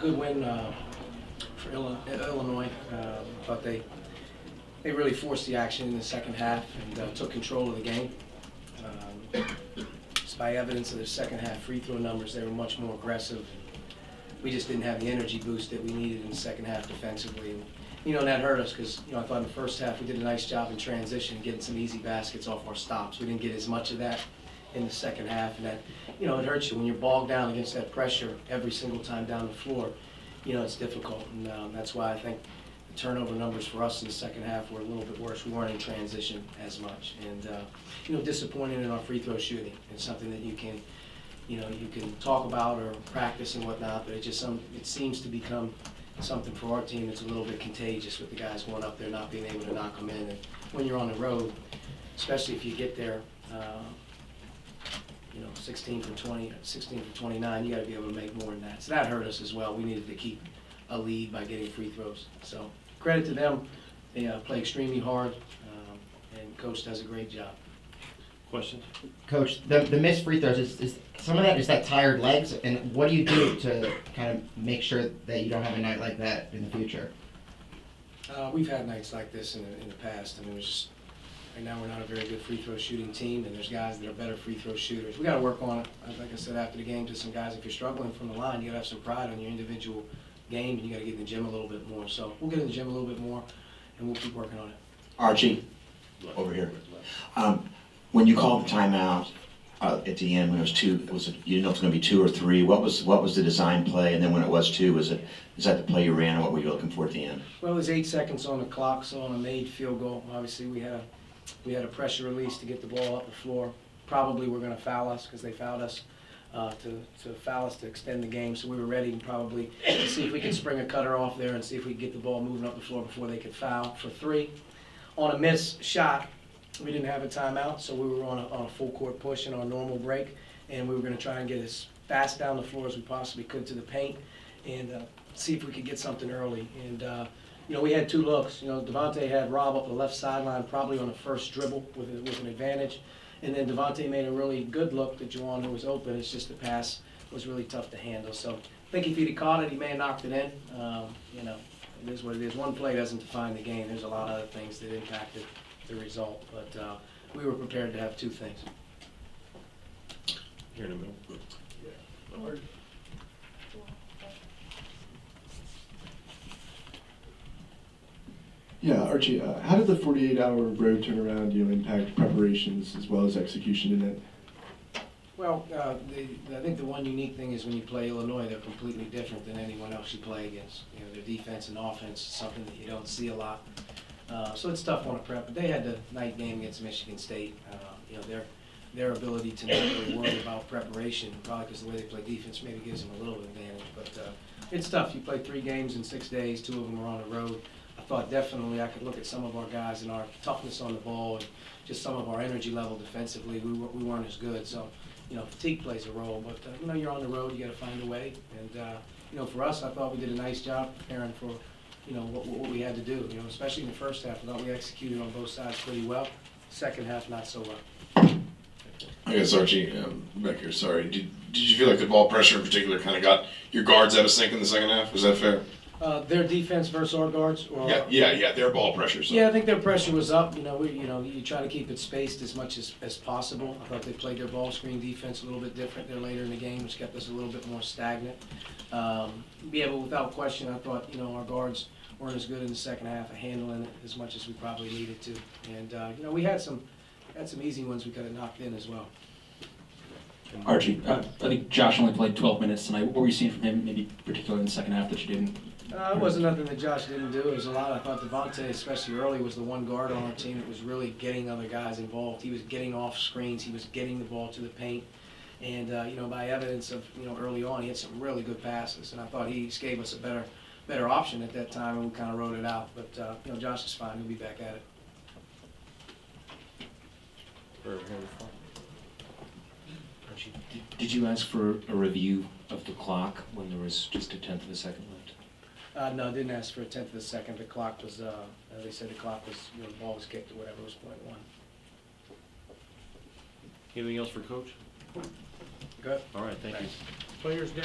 good win for Illinois. But they really forced the action in the second half and took control of the game. Just by evidence of their second half free throw numbers, they were much more aggressive. We just didn't have the energy boost that we needed in the second half defensively. And, and that hurt us because, I thought in the first half we did a nice job in transition, getting some easy baskets off our stops. We didn't get as much of that in the second half, and that, it hurts you when you're bogged down against that pressure every single time down the floor. It's difficult, and that's why I think the turnover numbers for us in the second half were a little bit worse. We weren't in transition as much, and disappointed in our free throw shooting. It's something that you can, you can talk about or practice and whatnot, but it seems to become something for our team that's a little bit contagious with the guys going up there not being able to knock them in. And when you're on the road, especially if you get there, 16 for 20, 16 for 29, you got to be able to make more than that. So that hurt us as well. We needed to keep a lead by getting free throws. So credit to them. They play extremely hard, and Coach does a great job. Questions? Coach, the missed free throws, is some of that just that tired legs, and what do you do to kind of make sure that you don't have a night like that in the future? We've had nights like this in the past. I mean, it's just, right now we're not a very good free throw shooting team, and there's guys that are better free throw shooters. We got to work on it. Like I said after the game to some guys, if you're struggling from the line, you got to have some pride on your individual game, and you got to get in the gym a little bit more. So we'll get in the gym a little bit more, and we'll keep working on it. Archie, over here. When you called the timeout at the end, when it was two, you didn't know if it was going to be 2 or 3. What was the design play? And then when it was 2, is that the play you ran, or what were you looking for at the end? Well, it was 8 seconds on the clock, so on a made field goal, obviously we had a pressure release to get the ball up the floor. Probably we're going to foul us because they fouled us to foul us to extend the game. So we were ready and probably to see if we could spring a cutter off there and see if we could get the ball moving up the floor before they could foul for 3. On a missed shot, we didn't have a timeout, so we were on a full court push in our normal break, and we were going to try and get as fast down the floor as we possibly could to the paint and see if we could get something early. And we had 2 looks. Devontae had Rob up the left sideline, probably on the first dribble with an advantage, and then Devontae made a really good look to Juwan, who was open. It's just the pass was really tough to handle. So I think if he'd have caught it, he may have knocked it in. It is what it is. One play doesn't define the game. There's a lot of other things that impacted the result, but we were prepared to have 2 things. Here in the middle. Yeah, Archie, how did the 48-hour road turnaround impact preparations as well as execution in it? Well, I think the one unique thing is when you play Illinois, they're completely different than anyone else you play against. Their defense and offense is something that you don't see a lot. So it's tough on a prep, but they had the night game against Michigan State. Their ability to not really worry about preparation, probably because the way they play defense maybe gives them a little advantage. But it's tough. You play 3 games in 6 days. 2 of them were on the road. I thought definitely I could look at some of our guys and our toughness on the ball and just some of our energy level defensively. We weren't as good. So, fatigue plays a role. But, you're on the road. You got to find a way. And, for us, I thought we did a nice job preparing for what we had to do, especially in the first half. I thought we executed on both sides pretty well. Second half, not so well. I guess, Archie, back here, sorry. Did you feel like the ball pressure in particular kind of got your guards out of sync in the second half? Was that fair? Their defense versus our guards? Or yeah, their ball pressure. So. Yeah, I think their pressure was up. You try to keep it spaced as much as possible. I thought they played their ball screen defense a little bit different there later in the game, which kept us a little bit more stagnant. But without question, I thought, our guards weren't as good in the second half of handling it as much as we probably needed to. And, we had some easy ones we could have knocked in as well. Archie, I think Josh only played 12 minutes tonight. What were you seeing from him, maybe particularly in the second half, that you didn't? It wasn't nothing that Josh didn't do. It was a lot. I thought Devontae, especially early, was the one guard on our team that was really getting other guys involved. He was getting off screens. He was getting the ball to the paint. And, by evidence of, early on, he had some really good passes. And I thought he gave us a better option at that time, and we kind of wrote it out. But, Josh is fine. He'll be back at it. Did you ask for a review of the clock when there was just a 1/10 of a second left? No, I didn't ask for a 1/10 of a second. The clock was, they said the clock was, the ball was kicked or whatever, it was .1. Anything else for Coach? Good. All right, thank you. Players down.